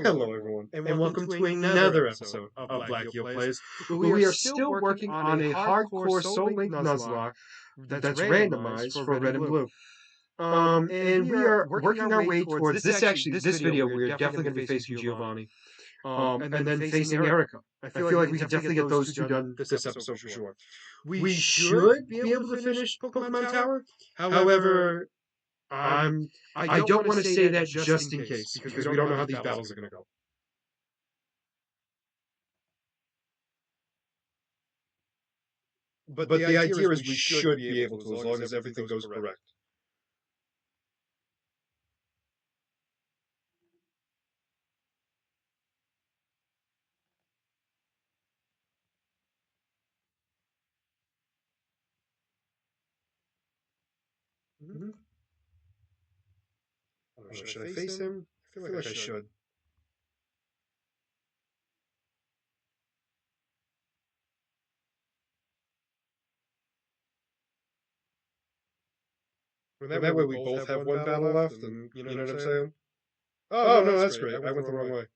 Hello, everyone, and welcome to another episode of Black Heel Plays, where we are still working on a hardcore Soullink Nuzlock that's randomized for red and blue. And we are working our way towards this video. We're definitely going to be facing Giovanni, and then facing Erica. I feel like we can definitely get those two done this episode for sure. We should be able to finish Pokemon Tower. However, I don't want to say that just in case because we don't know how these battles are going to go. But the idea is we should be able to, as long as everything goes correct. Mm-hmm. Should I face him? I feel like I should. And that way we both have one battle left, and you know what I'm saying? Oh, no, that's great. I went the wrong way.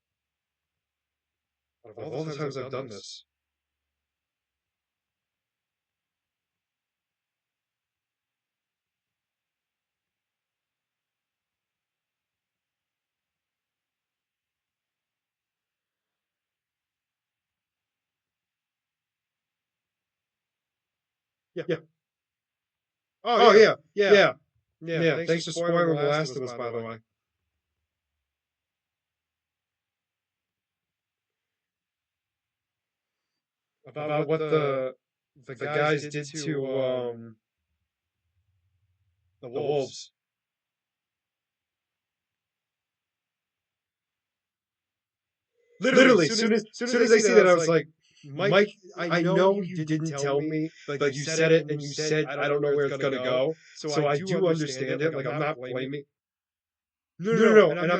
Out of all the times I've done this. Yeah. Oh, yeah. Yeah. Thanks for spoiling The Last of Us, by the way. About what the guys did to the wolves. Literally, as soon as I see that, I was like, Mike, I know you didn't tell me, but you said it, and you said, I don't know where it's gonna go. So I do understand it. Like, I'm not blaming. No, and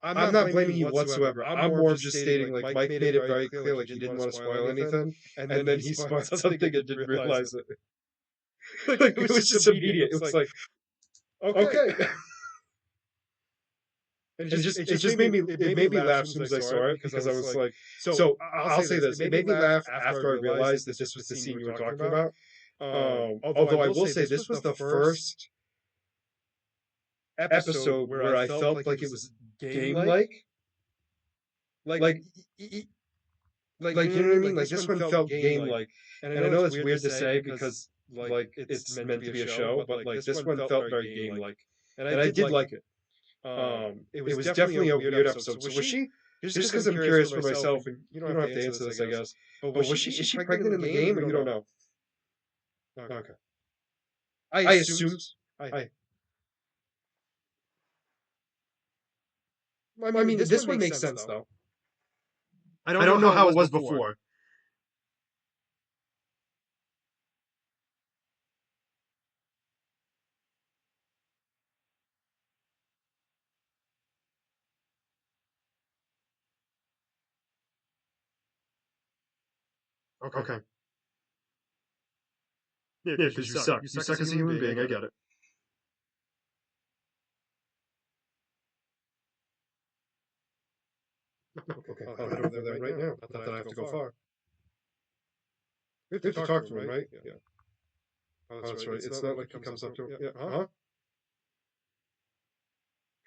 I'm not blaming you whatsoever. I'm more of just stating, like, Mike made it very clear, like, he didn't want to spoil anything, and then he spoiled something and didn't realize it. Like, it was just immediate. It was like, okay. And it just made me laugh as soon as I saw it, because I was like, so I'll say this, it made me laugh after I realized that this was the scene you were talking about. Although I will say this was the first episode where I felt like it was game-like. Like, you know what I mean? Like, this one felt game-like. And I know that's weird to say because, like, it's meant to be a show, but, like, this one felt very game-like. And I did like it. It was definitely a weird episode. So was she? Just because I'm curious for myself, and you don't have to answer this, I guess. But was she? Is she pregnant in the game, or you don't know? Okay. I assumed. I mean, this one makes sense though. I don't know how it was before. Okay. Yeah, because you suck. You suck as a human being. I get it. Okay, I'll head over there right now. Not that I have to go far. We have to talk to him, right? Yeah. Oh, that's right. It's not like he comes up to him. Yeah. Huh?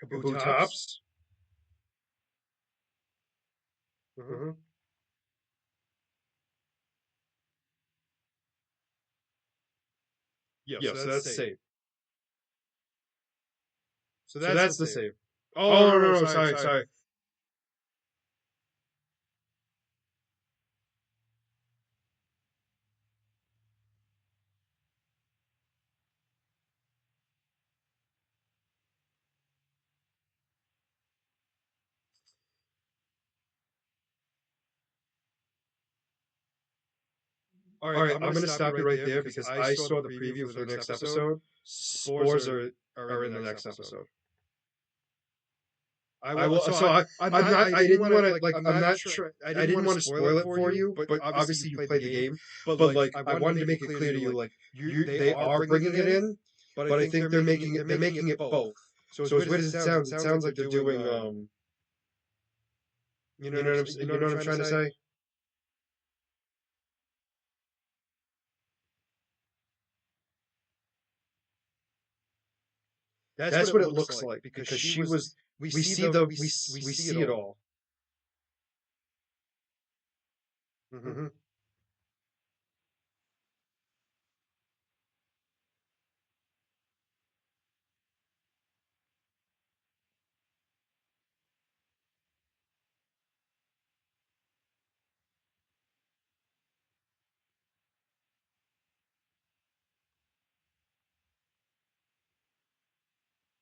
Kaboo Tops? Mm-hmm. Yeah, so that's the save. So that's the save. Oh, no, sorry. All right, I'm going to stop you right there because I saw the preview for the next episode. Spores are in the next episode. I will. So I'm not. I didn't want to like. I'm not sure. I didn't want to spoil it for you, but obviously you played the game. But like, I wanted to make it clear to you, like, they are bringing it in, but I think they're making it both. So as weird as it sounds like they're doing You know what I'm trying to say? That's what it looks like because she was. We see we see it all. Mm-hmm.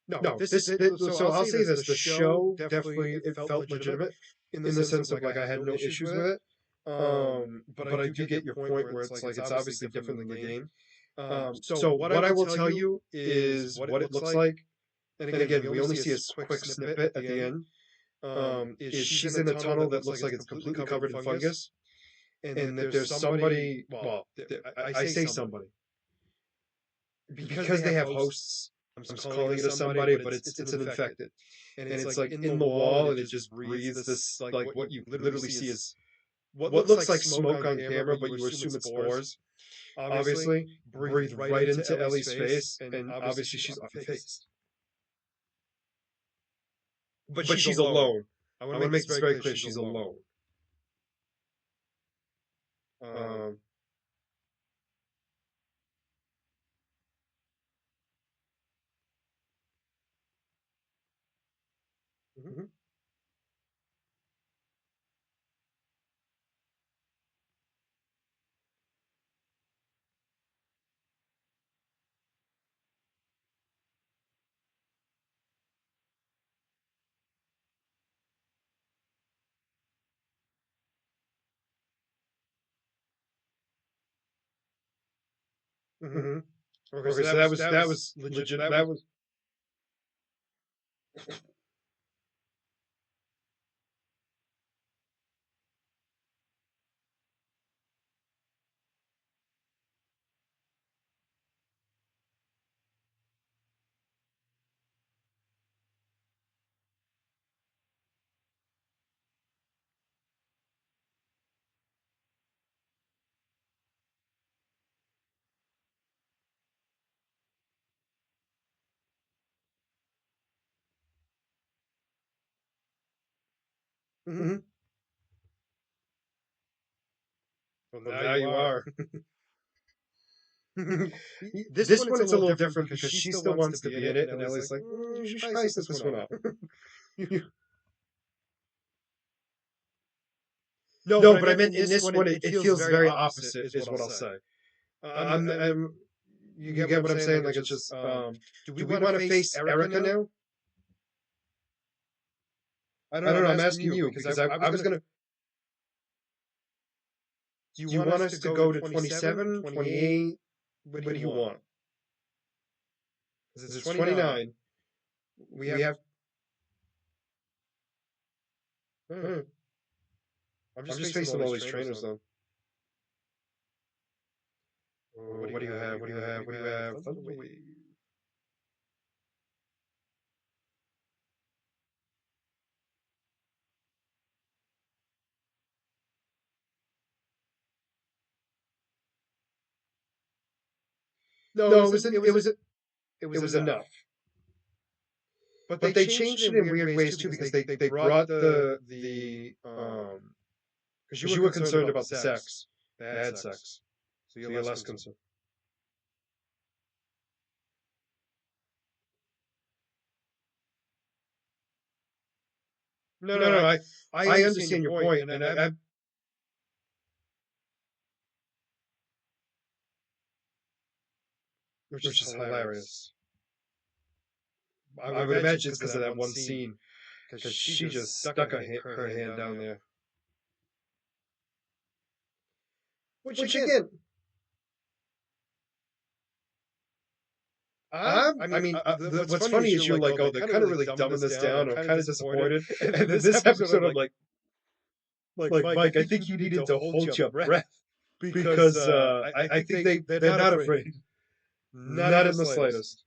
No, so I'll say this: the show definitely it felt legitimate in the sense of like I had no issues with it. But I do get your point where it's like it's obviously different than the game. So what I will tell you is what it looks like. And again, we only see a quick snippet at the end. Is she's in a tunnel that looks like it's completely covered in fungus, and that there's somebody. Well, I say somebody because they have hosts. I'm just calling it a somebody, but it's an infected, and it's like in the wall, and it just breathes this like what you literally see is what looks like smoke on camera, but you assume it's spores. Obviously, breathe right into Ellie's face, and obviously she's unfazed. But she's alone. I want to make this very clear. She's alone. Um, mhm, mhm. Okay, so that was legit. That was. Mhm. Well, now you are. This one, it's a little different because she still wants to be in it, and Ellie's like, you should probably set this one up. No, but I meant in this one, it feels very opposite, is what I'll say. I'm you get what I'm saying? Like, it's just, do we want to face Erica now? I don't know. I'm asking you because I was gonna. Do you want us to go to 27, 28? What do you want? Because it's 29. We have. Hmm, I'm just facing all these trainers though. Oh, what do you have? What do you have? What do you have? Thunderwave. No, it was enough. But they changed it in weird ways too because they brought the because you were concerned about the sex, bad sex, so you're less concerned. No. I understand your point, and which is hilarious. I would imagine it's because of that one scene, because she just stuck her hand down there. Which again, I mean, what's funny is you're like, oh, they're kind of really dumbing this down. I'm kind of disappointed. And then this episode, I'm like, Mike, I think you needed to hold your breath because I think they're not afraid, not in the slightest.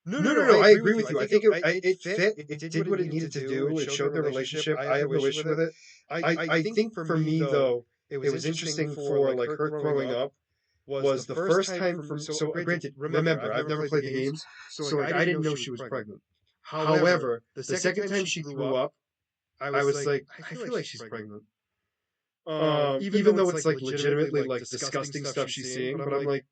No. I agree with you. I think it fit. It did what it needed to do. It showed their relationship. I have no issue with it. I think for me though, it was interesting for like her growing up was the first time from. So granted, remember I've never played the games, so like I didn't know she was pregnant. However, the second time she grew up, I was like, I feel like she's pregnant. Even though it's like legitimately like disgusting stuff she's seeing, but I'm like,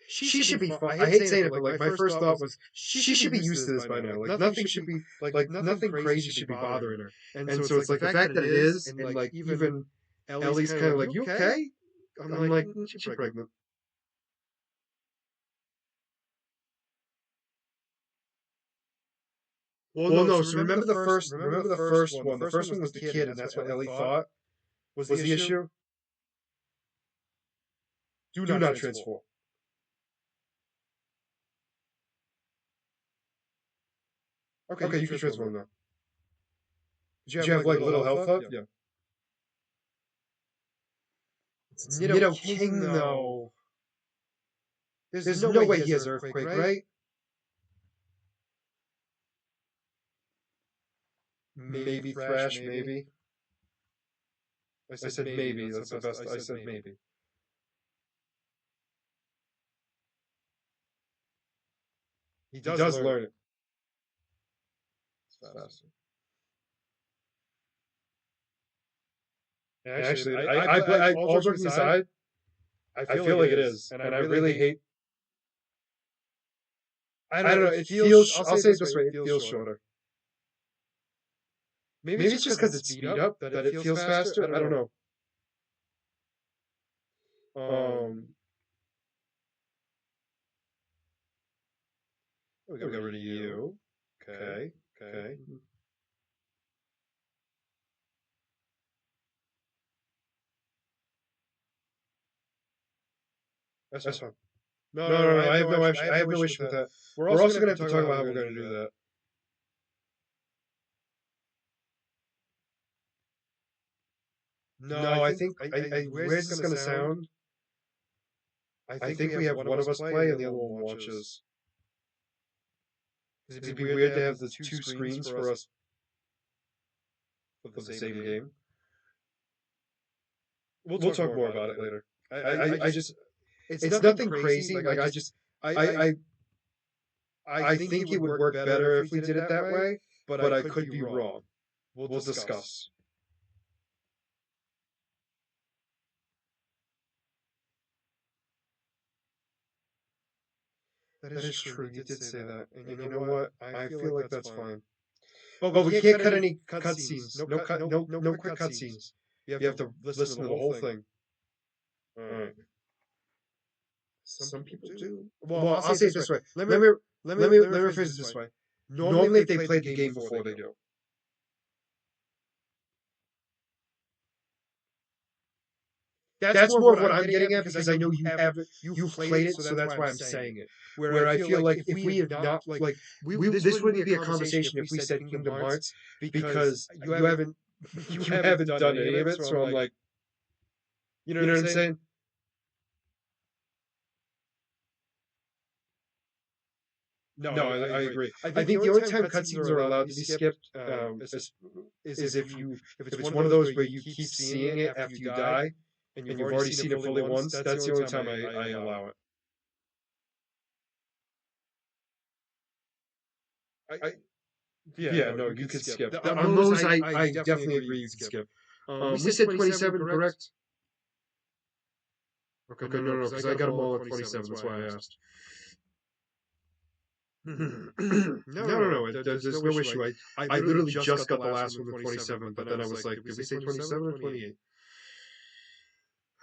she should be fine. I hate saying it, but like my first thought was she should be used to this by now. Like nothing should be like nothing crazy should be bothering her. And so it's like the fact that it is, and like even Ellie's kind of like, you okay? I'm like, she's pregnant. Well, no. So remember the first one. The first one was the kid, and that's what Ellie thought was the issue. Do not transform. Okay, you can transform now. Did you have like little health up? Yeah. It's Nido King though. There's no way he has Earthquake, right? Maybe Thrash, maybe. I said maybe. That's the best. I said maybe. He does learn it. It's faster. Actually, all joking aside, I feel like it is, and I really hate. I don't know. It feels. I'll say it this way. It feels shorter. Maybe it's just because it's speed up that it feels faster. I don't know. Um, we got rid of you. Okay. Okay. That's fine. No. I have no issue with that. We're also gonna have to talk about how we're gonna do that. No, I think where's this gonna sound? I think we have one of us play and the other one watches. It'd be weird to have the two screens for us of the same game. We'll talk more about it later. I just it's nothing crazy. Like I think it would work better if we did it that way, but I could be wrong. We'll discuss. That is true. You did say that, and you know what? I feel like that's fine. But we can't cut any cutscenes. No quick cutscenes. You have to listen to the whole thing. All right. Some people do. Well, I'll say it this way. Let me phrase it this way. Normally, if they played the game before they do. That's more of what I'm getting at because I know you've played it, so that's why I'm saying it. Where I feel like if we have not like we this wouldn't be a conversation if we said Kingdom Hearts because you haven't done any of it. So I'm like, you know what I'm saying? No, I agree. I think the only time cutscenes are allowed to be skipped is if it's one of those where you keep seeing it after you die and you've already seen it fully once. That's the only time I allow it. I yeah, no, you could skip. On those, I definitely agree you can skip. We said 27, correct? Okay, no, because I got them all at 27. That's why I asked. No. There's no issue. I literally just got the last one with 27, but then I was like, did we say 27 or 28?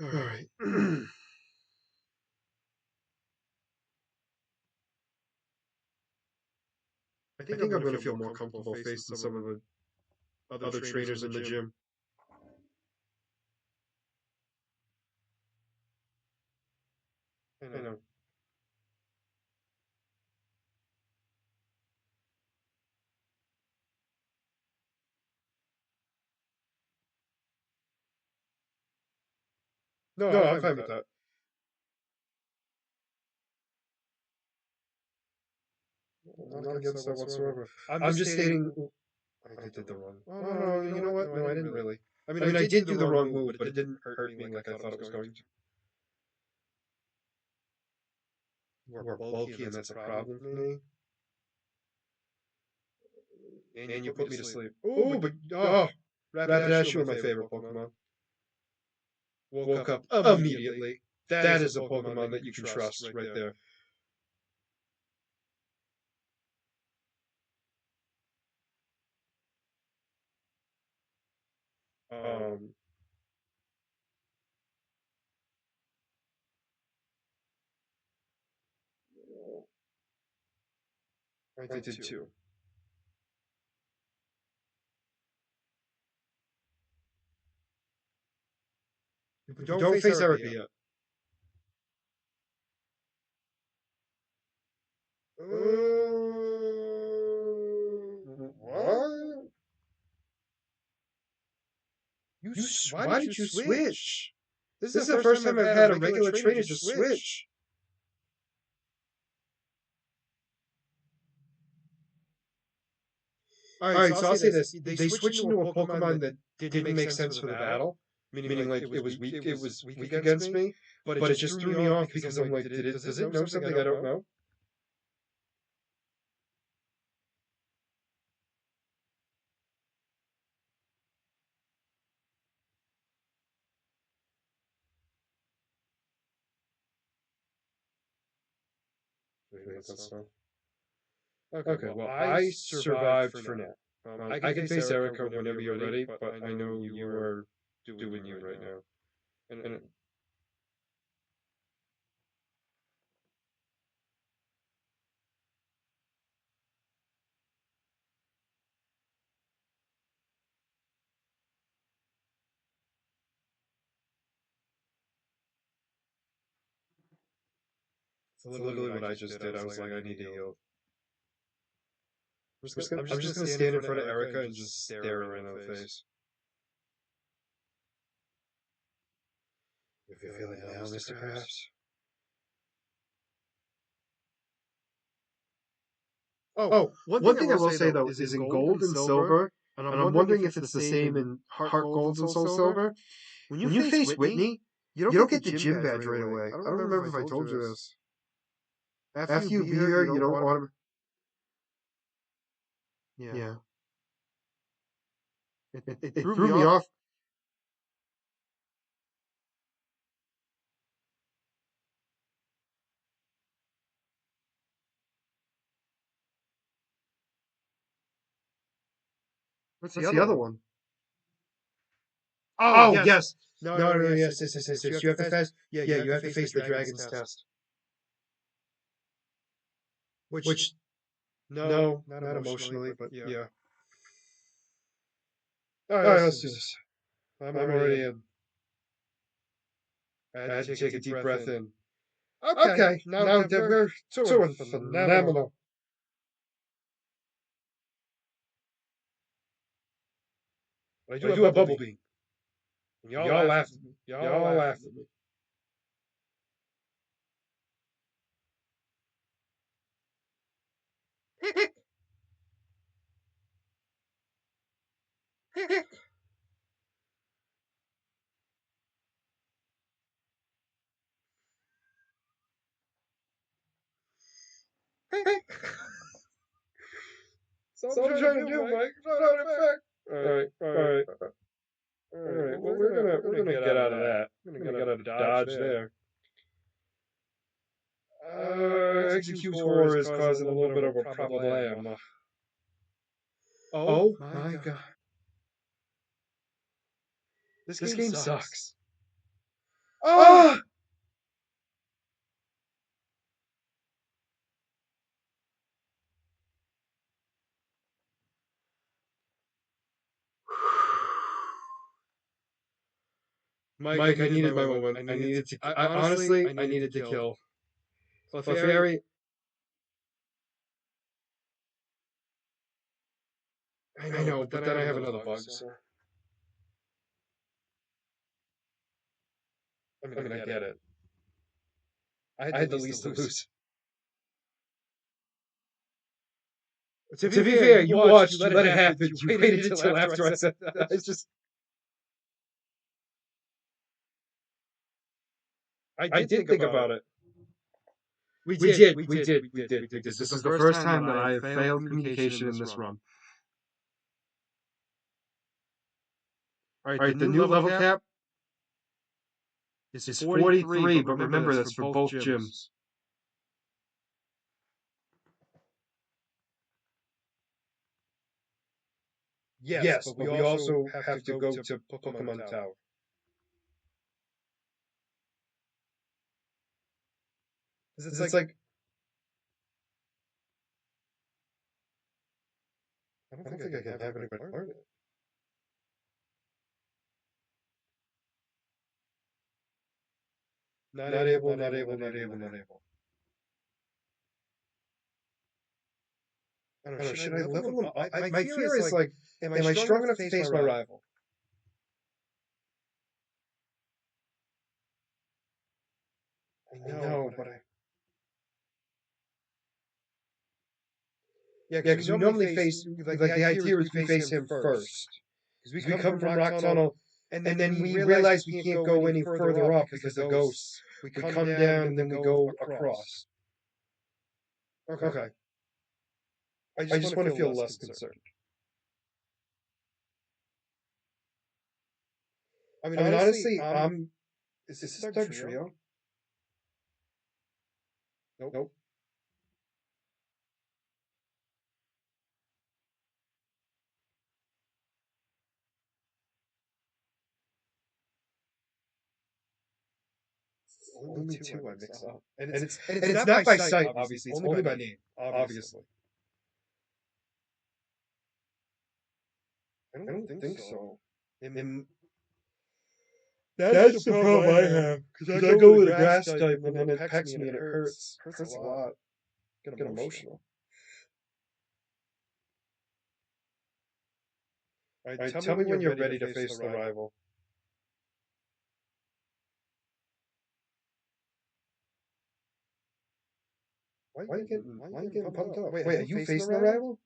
All right. I think I'm going to feel more comfortable facing some of the other trainers in the gym. I know. No, I'm fine with that. I'm not against that whatsoever. I'm just stating. I did the wrong. Oh no, you know what? No, I didn't really. I mean, I did do the wrong move, but it didn't hurt me like I thought it was going to. We're bulky, and that's a problem for me. And you put me to sleep. Oh, but Rapidash, were my favorite Pokemon. Woke up immediately. That is a Pokemon that you can trust right there. Um, I did too. Don't face Erica yet. What? Why did you switch? This is the first time I've had a regular trainer just switch. Alright, so I'll say this. They switched into a Pokemon that didn't make sense for the battle. Meaning like it was weak against me. But it just threw me off because I'm like, does it know something I don't know? Okay, well, I survived for now. I can face Erica whenever you're ready, but I know you are doing you right now. And it's literally what I just did. I was like, I need to heal. I'm just gonna stand in front of Erica and just stare her in the face. You feel it now, Mr. Krabs? Oh, one thing I will say though is in gold and silver, and I'm wondering if it's the same in heart gold and soul silver. When you face Whitney, you don't get the gym badge right away. I don't remember if I told you this. After you beat her, you don't want to. Yeah. It threw me off. What's the other one? Oh, yes. No, yes. You have to face. Yeah, you have to face the dragon's test. Which no, not emotionally, but yeah. All right, let's do this. I'm already in. I had to take a deep breath in. Okay, now we're doing phenomenal. I do a bubble beam. Y'all laughed at me. Y'all laughed at me. So I'm trying to do, Mike. Not effect. All right. Well, we're gonna get out of that. We're gonna get out of dodge there. Executor is causing a little bit of a problem. Oh my god. This game sucks. Oh! Mike, I needed my moment. I needed to. Honestly, I needed to kill. Clefairy. I know, but then I have another bug. So. I mean, I get it. I had the least to lose. To be fair, you watched, you let it happen, you waited until after I said that. I just, I did think about it. We did. This is the first time that I have failed communication in this run. All right, the new level cap is 43, but remember that's for both gyms. Yes, but we also have to go to Pokemon Tower. It's like I don't think I can have anybody learn it. Not able. I don't know, should I level him up? My fear is like, am I strong enough to face my rival? I know, but yeah, because we normally face, like the idea is we face him first. Because we come from Rock Tunnel, and then we realize we can't go any further up because of ghosts. We come down and then we go across. Okay. I just want to feel less concerned. I mean, honestly, is this third trio? Nope. Only two I mix up. And it's not by sight, obviously. It's only by name, obviously. I don't think so. That's the problem I have. Because I go with a grass type and then it pecks me and it hurts. Hurts a lot. Get emotional. All right, tell me when you're ready to face the rival. Why are you getting pumped up? Wait, are you facing the rival?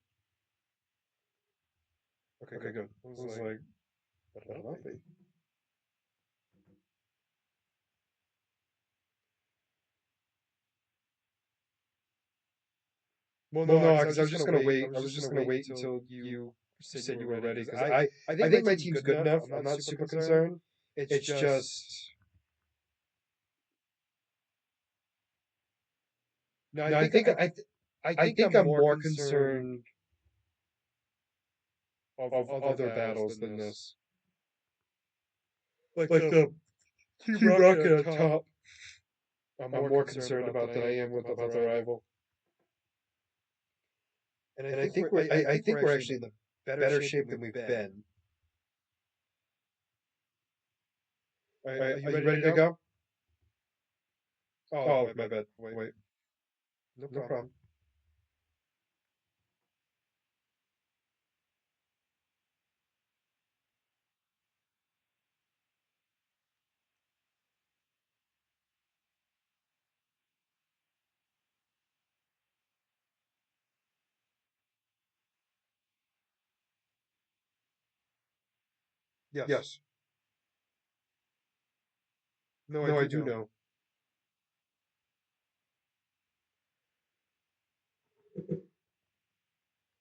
Okay, good. I was like, better not be. Well, no, because I was just gonna wait. I was just gonna wait until you said you were ready. Because I think my team's good enough. I'm not super concerned. It's just no. I think I'm more concerned of other battles than this. Like the Team Rocket on top. I'm more concerned about than I am with about the rival. And I think we're actually in the better shape than we've been. Are you ready to go? Oh, my bad. Wait. No problem. Yes. No, I do know.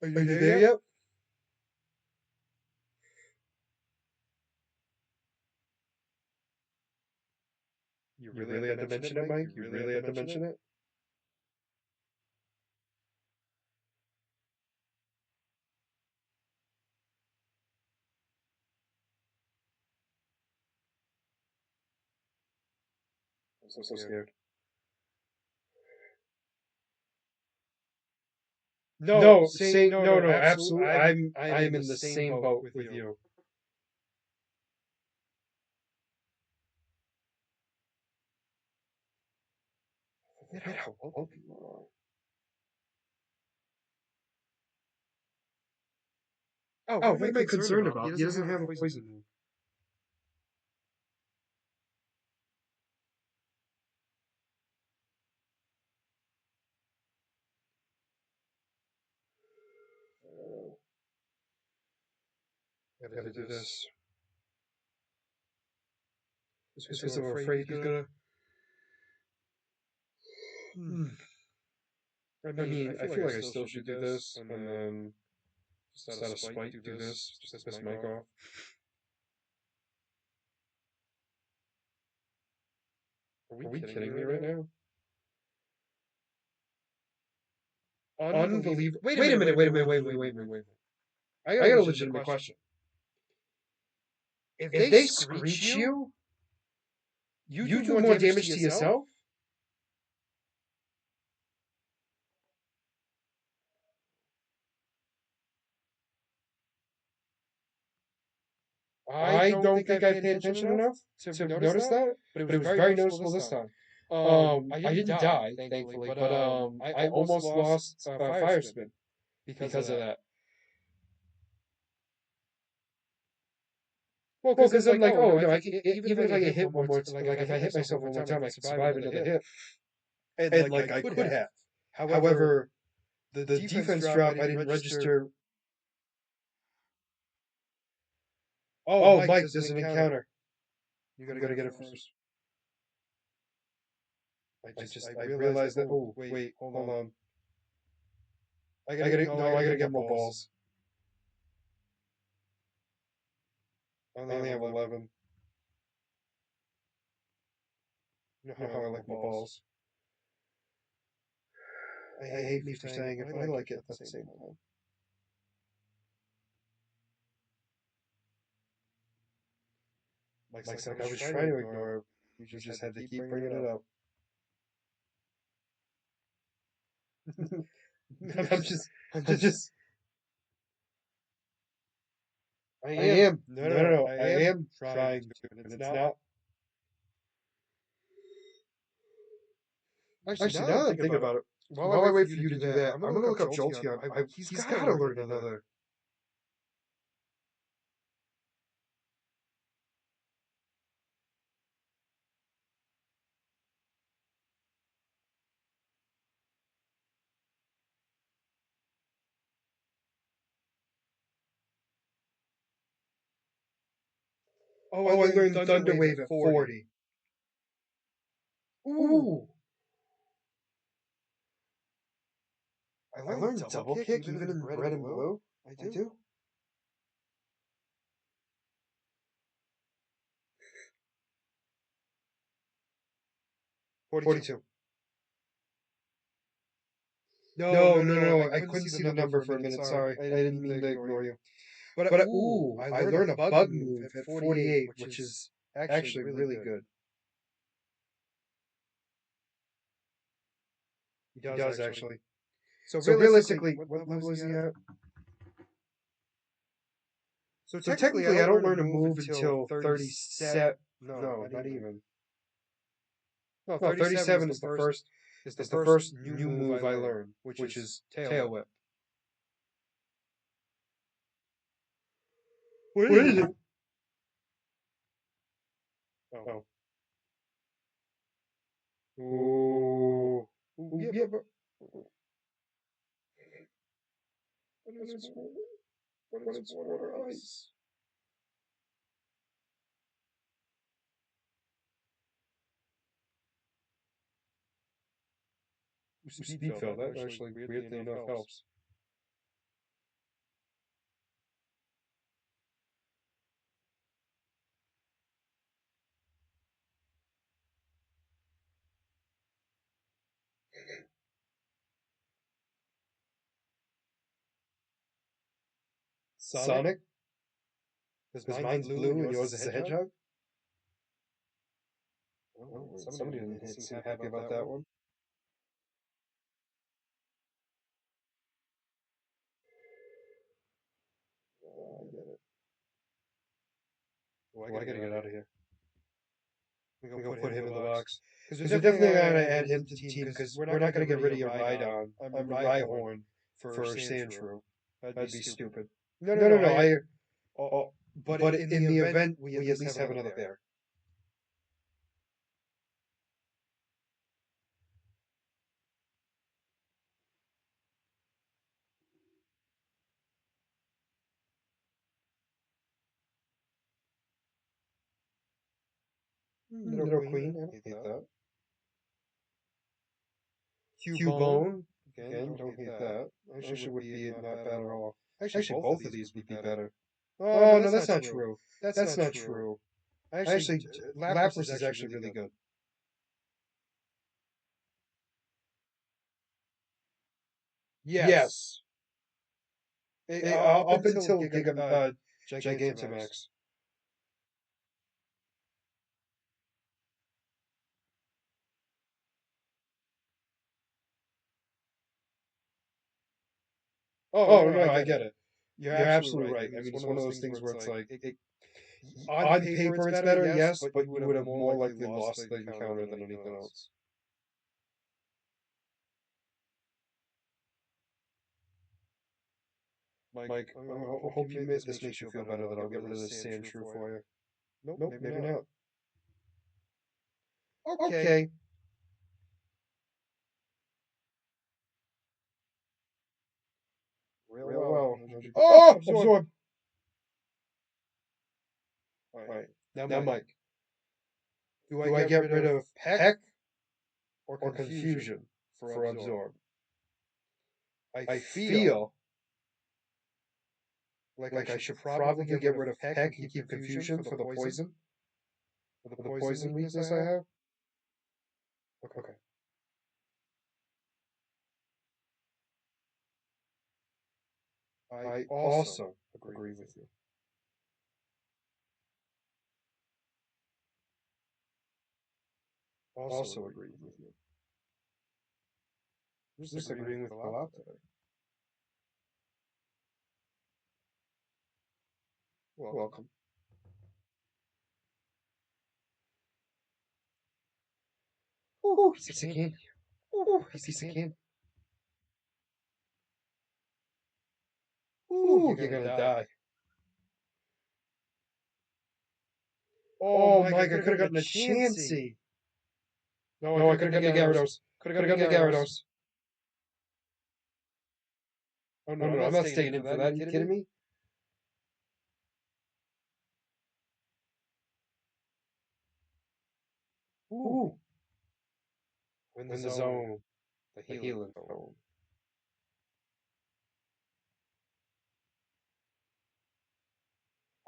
Are you there yet? You really had to mention it, Mike? You really had to mention it? I'm so scared. No, absolutely. I'm in the same boat with you. Forget how old you are. Oh, what am I concerned about? He doesn't have a poison move. Gotta do this. Because I'm afraid he's gonna. I mean, I feel like I still should do this, and then just out of spite do this, just piss Mike off. Are we kidding me right now? Unbelievable. Wait a minute. I got a legitimate question. If they screech you, you do more damage to yourself? I don't think I paid attention enough to notice that, but it was very noticeable this time. I didn't die, thankfully, but I almost lost fire spin because of that. Well, because I'm like, oh no, I can, even if I get hit one more, like if I hit myself one more time, I can survive another hit, and like I could have. However, the defense drop, I didn't register. Oh, Mike, there's an encounter. You gotta get it first. I realized that. Oh, wait, hold on. I gotta get more balls. I only have 11. You know how I like my balls. I hate me for saying it, but I like it at the same time. Like I was trying to ignore it. You just had to keep bringing it up. I'm just. I am. No. I am trying to, and it's not. Actually, now that I'm thinking about it, while I wait for you to do that, I'm gonna look up Jolteon. He's gotta learn another. Oh, I learned Thunder Wave at 40. Ooh. I learned double kick even in red and blue. I do. $42. No. I couldn't see the number for a minute. Sorry. I didn't mean to ignore you. But ooh, I learned a bug move at 48, which is actually really good. He does actually. So realistically, what level is he at? So technically, I don't learn a move until 37. No, not even. No, 37 is the first. Is the first new move I learn, which is tail whip. What is it? Oh. Ooh. Yeah, but what is water ice? Speed fill, that actually weirdly enough helps. Sonic? Because mine's blue and yours is a hedgehog? Oh, somebody didn't seem happy about that one. I get it. Well, I gotta get out of here. We go put him in the box. Because we're definitely gonna add him to the team because we're not gonna get rid of your Rhydon. Rhyhorn for Sandshrew. That'd be stupid. No. But in the event, we at least have another bear. Little Queen, I don't hate that. Cubone, again, don't hate that. Actually, would be not bad at all. Actually, both of these would be better. Oh, no, that's not true. That's not true. Actually, Lapras is actually really good. Yes. Up until Gigantamax. Oh, no, I get it. You're absolutely right. I mean, it's one of those things where it's like, on paper it's better, yes, but you would have more likely lost the encounter than anything else. Mike, I hope this makes you feel better that I'll get rid of this sand shrew for you. Nope, maybe not. Okay. Real well. Oh, absorb. All right. Now, Mike, do I get rid of peck or confusion for absorb? I feel like I should probably get rid of peck and keep confusion for the poison weakness I have. Okay. I also agree with you. Also agree with you. I'm just agreeing with a lot today. Welcome. Ooh, piece of candy. Ooh, piece of candy. Ooh, you're gonna die. Oh, Mike, I could have gotten a Chansey. No, I could have gotten a Gyarados. Could have gotten a Gyarados. Oh, no, I'm not staying in for that. Are you kidding me? Ooh. Win the zone. The healing zone.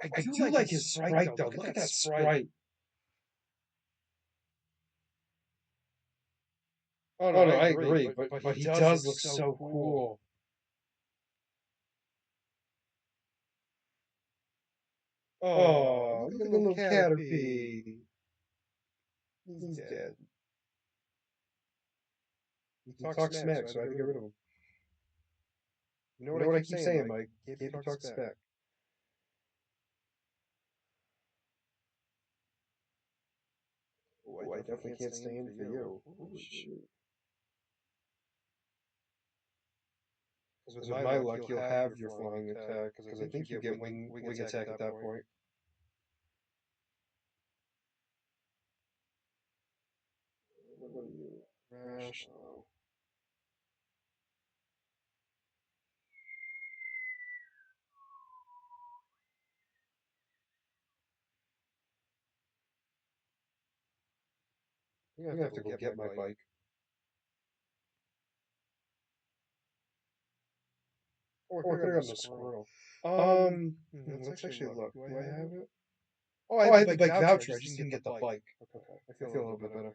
I do like his sprite, though. Look at that sprite. Oh, no, I agree. But he does look so cool. Oh, look at the little Caterpie. He's dead. He talks smack, so I had to get rid of him. You know what I keep saying, Mike? Can't be talk smack. Oh, I definitely can't stay in for you. Oh, shoot. Because with my luck, you'll have your flying attack, because I think you get wing attack at that point. What are you? Rational. I'm gonna have to go get my bike. Oh, I could have gotten a squirrel. Let's actually look. Do I have it? Oh, I had the bike voucher. I just didn't get the bike. Okay. I feel a little bit better.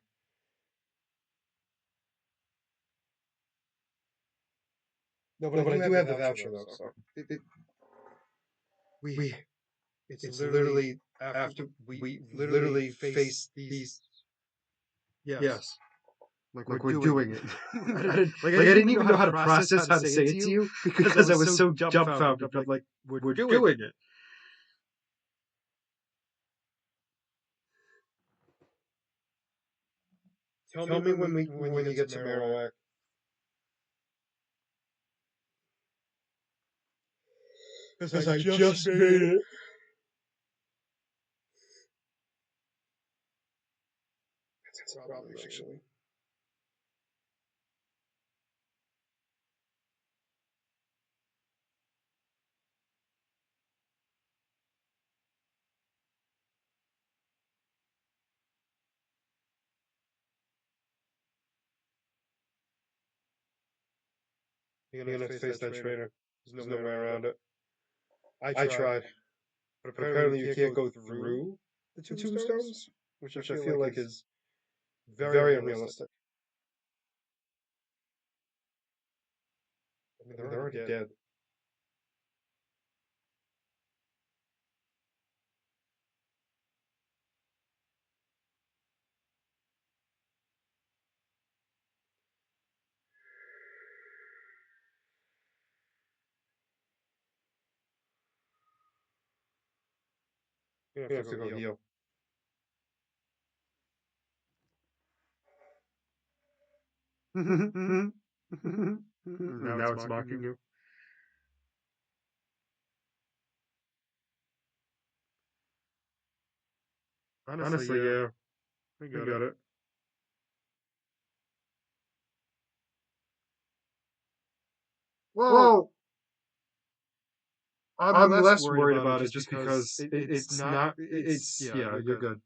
No, but I do have the voucher though. So it's literally after we literally face these. Yes. Like we're doing it. I didn't even know how to process how to say it to you because I was so dumbfounded. I'm like, we're doing it. Tell me when you get to Marowak. Because I just made it. That's a problem, actually. You're gonna have to face that trainer. There's no way around it. I tried, but apparently you can't go through the tombstones, which I feel like is very unrealistic. I mean, they're already dead. You have to go heal. Now it's mocking you. Honestly, yeah. I got it. Well, I'm less worried about it just because it's not, yeah, you're good.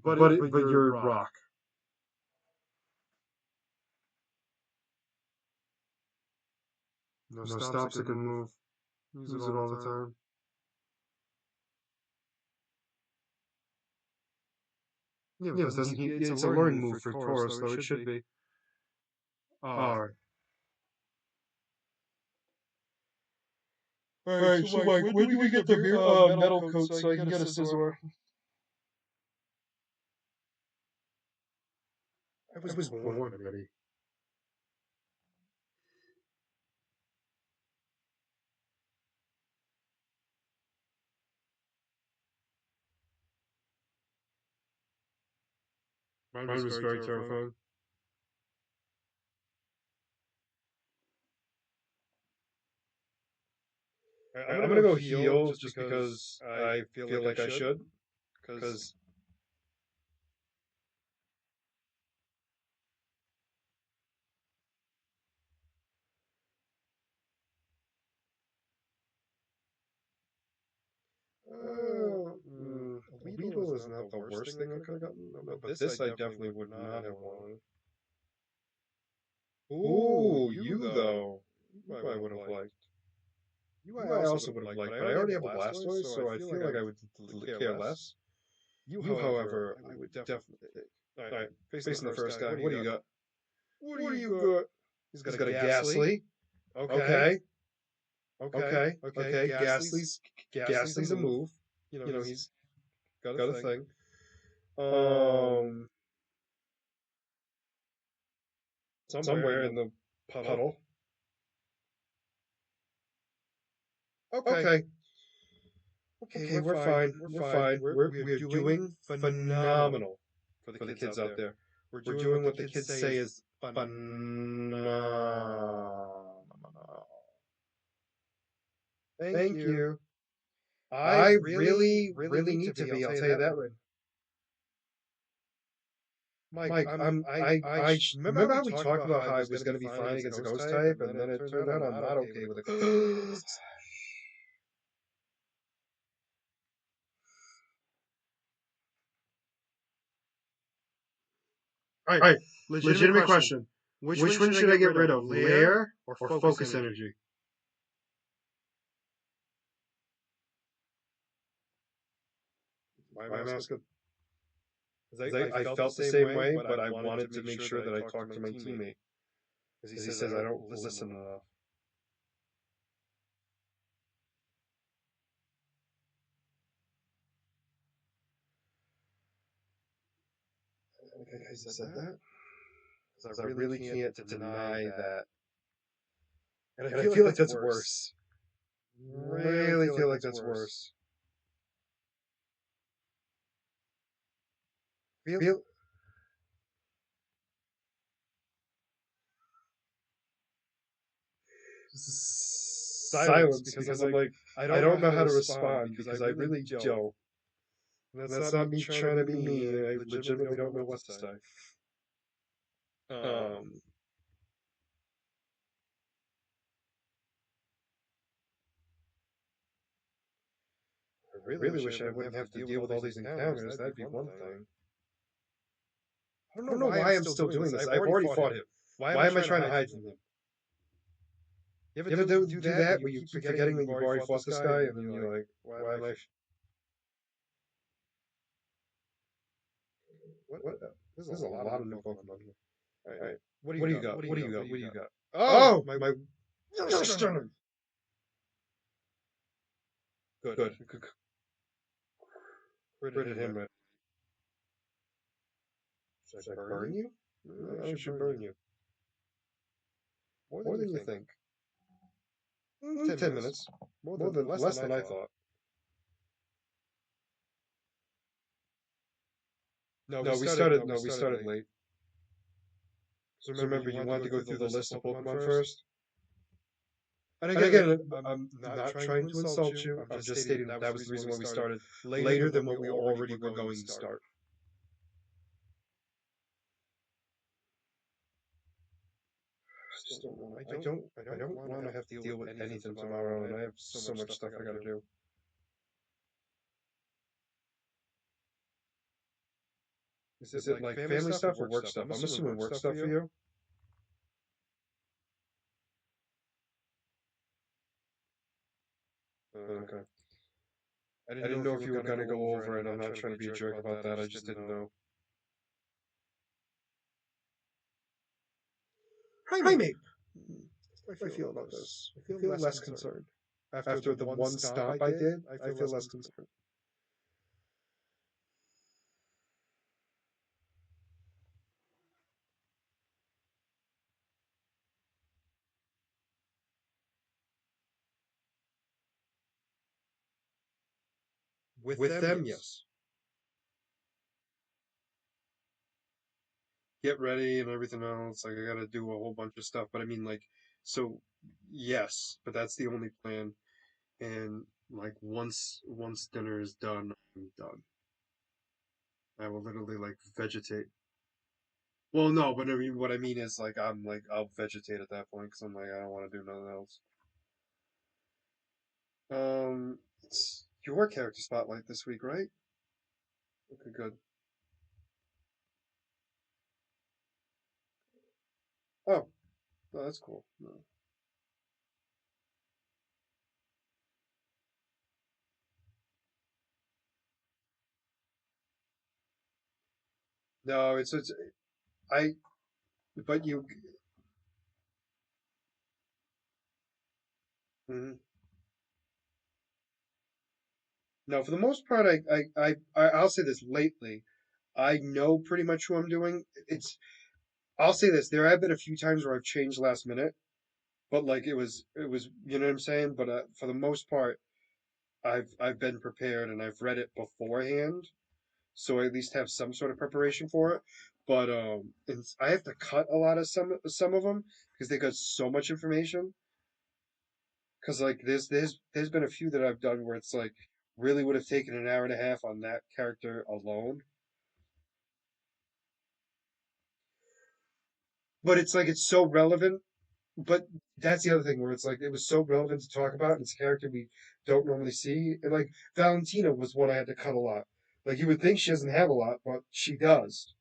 But you're rock. No stops, it can move. Use it all the time. Yeah, but doesn't he, it's a learning move for Taurus, though it should be. Alright. Alright, so Mike, when do we get the metal coat so I can get a scissor? I was born already. Mine was very terrifying. I'm gonna go heal just because I feel like I should. Because a Weedle is not the worst thing I could have gotten, but this I definitely would not have wanted. Ooh, you though. You I would have liked. You I also would have liked, but I already have a Blastoise, so I feel like I would care less. You, however, I would definitely take. Alright, facing the first guy. What do you got? What do you got? He's got a Ghastly. Okay. Okay. Ghastly's a move. You know, he's got a thing. Um, somewhere in the puddle. Okay. Okay, we're fine. We're fine. We're doing phenomenal for the kids out there. We're doing what the kids say is phenomenal. Thank you. I really need to be. I'll tell you that right. Mike, remember how we talked about how I was going to be fine against a ghost type, and then it turned out I'm not okay with it. All right, legitimate question. Which one should I get rid of, Lair or Focus Energy? Why am I asking? I felt the same way, but I wanted to make sure that I talked to my teammate. Because he says I don't listen enough. I said that? Because I really can't deny that. And I feel like that's worse. Really feel like that's worse. Feel silence because I'm like, I don't know how to respond because I really don't. And that's not me trying to be mean. I legitimately don't know what to say. Um, I really wish I wouldn't have to deal with all these encounters. That'd be one thing. I don't know why I'm still doing this. I've already fought him. Why am I trying to hide from him? You ever do that where you keep forgetting that you've already fought this guy, and then you're like, why am I? What? There's a lot of new Pokemon here. All right. What do you got? What do you got? What do you got? Oh, my Stunner. Good. Critted him right. Should I burn you? No, I should burn you. More than you think. 10 minutes. More than less than I thought. No, we started late. So remember, you wanted to go through the list of Pokemon first? And again, I'm not trying to insult you. I'm just stating that was the reason why we started later than what we already were going to start. I don't want to have to deal with anything tomorrow, and I have so much stuff I gotta do. Is it like family stuff or work stuff? I'm assuming work stuff for you. Okay. I didn't know if you were gonna go over it. I'm not trying to be a jerk about that. I just didn't know. Primate. How do I feel about this? I feel less concerned. After the one stop I did, I feel less concerned. With them, yes. Get ready and everything else. Like I gotta do a whole bunch of stuff. But I mean, like, so yes, but that's the only plan. And like once dinner is done, I'm done. I will literally like vegetate. Well, no, but I mean, what I mean is like I'll vegetate at that point because I'm like I don't want to do nothing else. It's your character spotlight this week, right? Okay, good. Oh, no, that's cool. No, no, it's I. But you. Mhm. No, for the most part, I'll say this lately. I know pretty much who I'm doing. I'll say this. There have been a few times where I've changed last minute, but like it was, you know what I'm saying? But for the most part, I've been prepared and I've read it beforehand, so I at least have some sort of preparation for it. But I have to cut a lot of some of them because they got so much information. Because like there's been a few that I've done where it's like really would have taken an hour and a half on that character alone. But it's like it's so relevant. But that's the other thing where it's like it was so relevant to talk about. And it's a character we don't normally see. And like Valentina was one I had to cut a lot. Like you would think she doesn't have a lot, but she does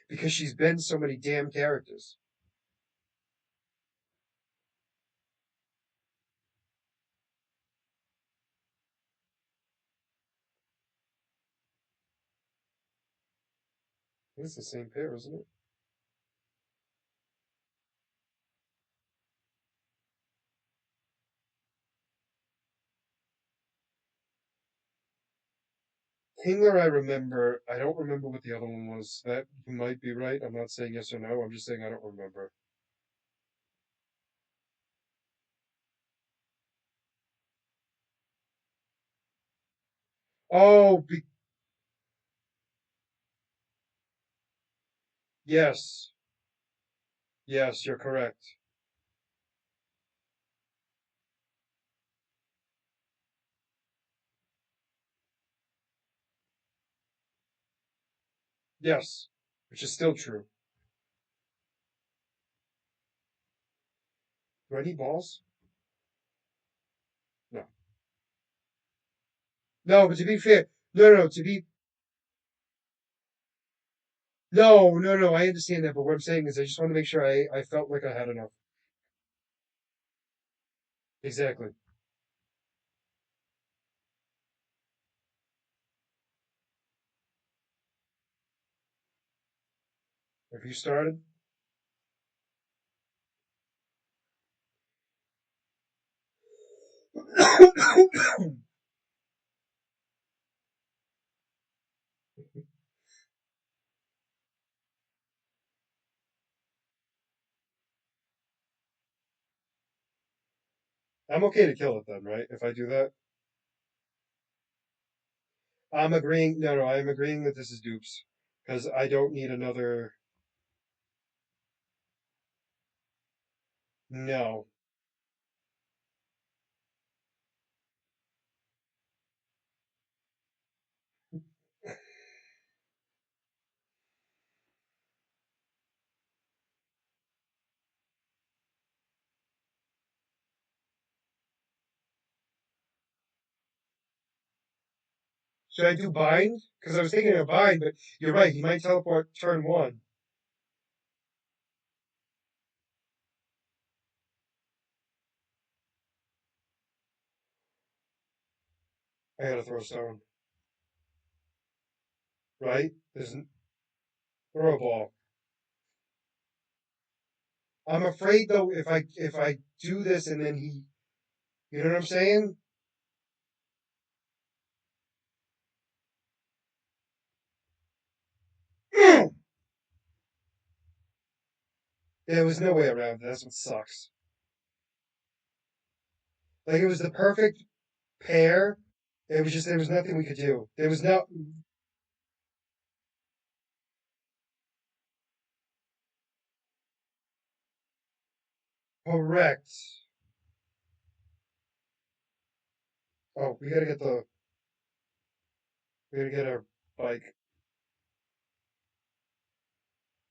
because she's been so many damn characters. It's the same pair, isn't it? Kingler, I remember. I don't remember what the other one was. That you might be right. I'm not saying yes or no. I'm just saying I don't remember. Oh, yes. Yes, you're correct. Yes, which is still true. Do I need balls? No. No, but to be fair, no, no, no. No. I understand that, but what I'm saying is, I just want to make sure I felt like I had enough. Exactly. Have you started? I'm okay to kill it then, right? If I do that, I'm agreeing. No, I'm agreeing that this is dupes because I don't need another. No. Should I do bind? Because I was thinking of bind, but you're right. He might teleport turn one. I gotta throw stone, right? There's throw a ball. I'm afraid though, if I do this and then you know what I'm saying? There was no way around it. That's what sucks. Like it was the perfect pair. It was just there was nothing we could do. There was no correct. Oh, we gotta get our bike.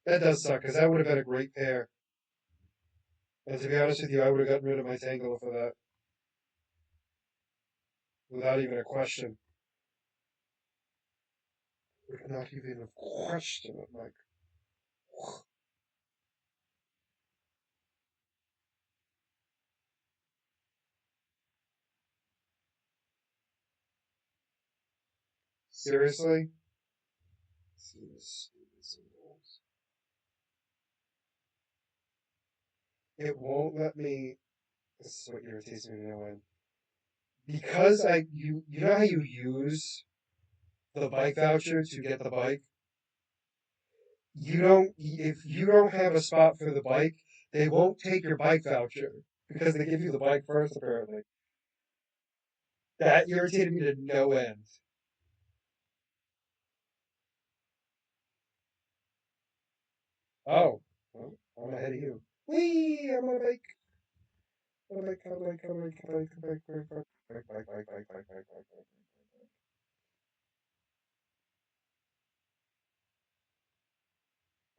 That does suck because that would have been a great pair. And to be honest with you, I would have gotten rid of my Tangela for that without even a question. Not even a question. I'm like, seriously? It won't let me. This is what irritates me to no end. Because you know how you use the bike voucher to get the bike. You don't if you don't have a spot for the bike, they won't take your bike voucher because they give you the bike first. Apparently, that irritated me to no end. Oh, well, I'm ahead of you. Whee! I'm on a bike. On a bike. On a bike. On a bike. On a bike. On a bike. On a bike. Bike. Bike. Bike. Bike. Bike. Bike. Bike.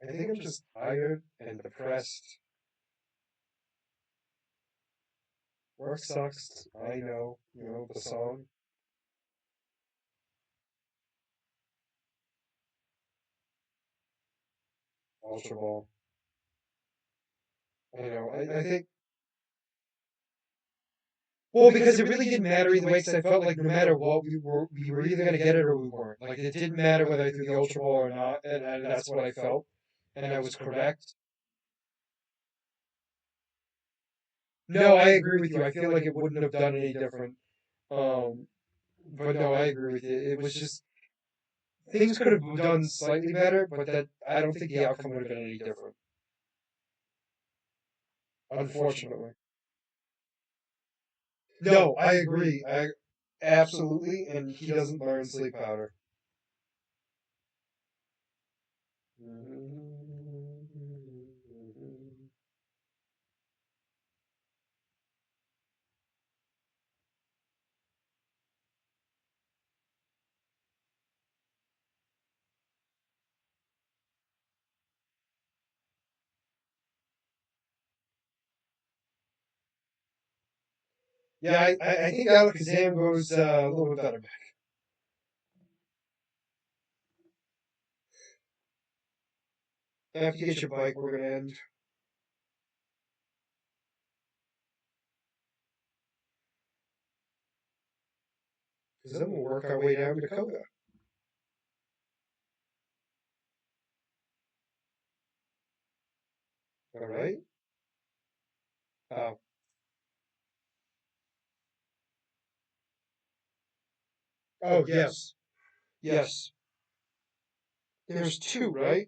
I think I'm just tired and depressed. Work sucks. I know. You know the song. Ultra Ball. I know. I think. Well, because it really didn't matter either way. Because I felt like no matter what, we were either gonna get it or we weren't. Like it didn't matter whether I threw the Ultra Ball or not, and that's what I felt, and I was correct. No, I agree with you. I feel like it wouldn't have done any different. Um, but no, I agree with you. It was just things could have done slightly better, but that I don't think the outcome would have been any different. Unfortunately. No, I agree. I absolutely, and he doesn't learn sleep powder. Yeah, I think Alakazam goes a little bit better. After you get your bike, we're gonna end. Because then we'll work our way down to Koga. All right? Oh. Oh, yes. Yes. There's two, right?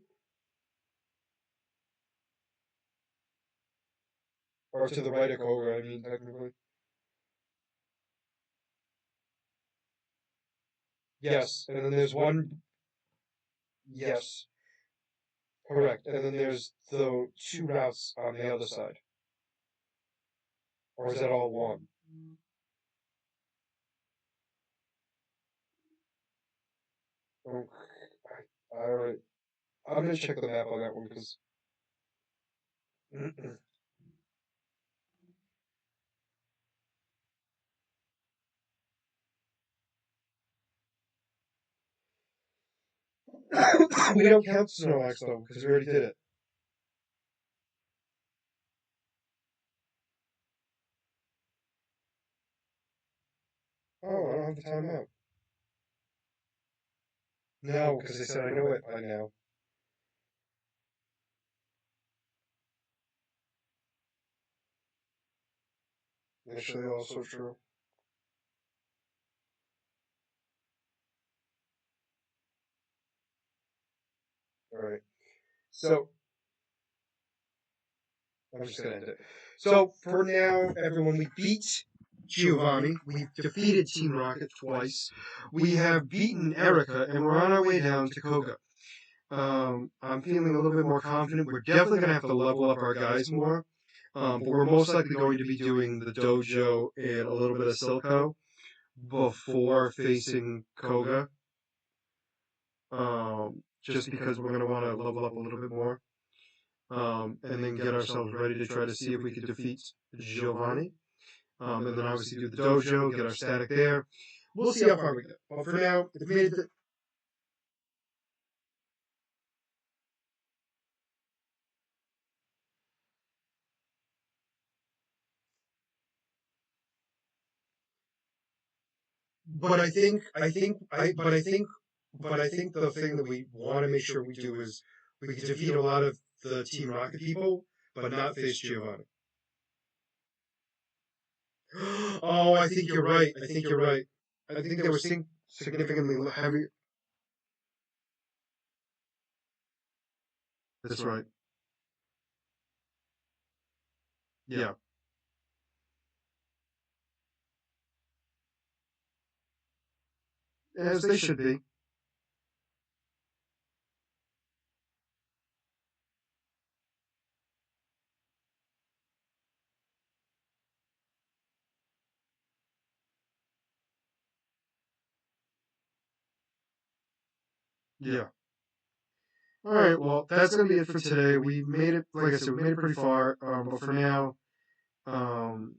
Or to the right of Koga, I mean, technically. Yes. And then there's one. Yes. Correct. And then there's the two routes on the other side. Or is that all one? Oh, all right. I'm gonna check the map on that one because we don't count Snorlax though because we already did it. Oh, I don't have the timeout. No, because they said I know it by now. Actually, also true. All right. So I'm just gonna end it. So for now, everyone, we beat Giovanni. We've defeated Team Rocket twice. We have beaten Erica, and we're on our way down to Koga. I'm feeling a little bit more confident. We're definitely gonna have to level up our guys more. But we're most likely going to be doing the dojo and a little bit of Silco before facing Koga. Just because we're gonna want to level up a little bit more. And then get ourselves ready to try to see if we could defeat Giovanni. And then obviously do the dojo, get our static there. We'll see how far we get. But for now, if we made it. But I think the thing that we want to make sure we do is we can defeat a lot of the Team Rocket people, but not face Giovanni. Oh, I think you're right. I think you're right. I think they were significantly heavy. That's right. Yeah. As they should be. Yeah. All right. Well, that's gonna be it for today. We made it. Like I said, we made it pretty far. But for now, um,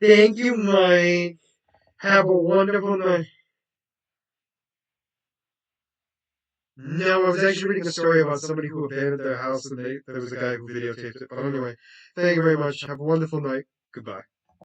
thank you, Mike. Have a wonderful night. No, I was actually reading a story about somebody who abandoned their house and there was a guy who videotaped it. But anyway, thank you very much. Have a wonderful night. Goodbye.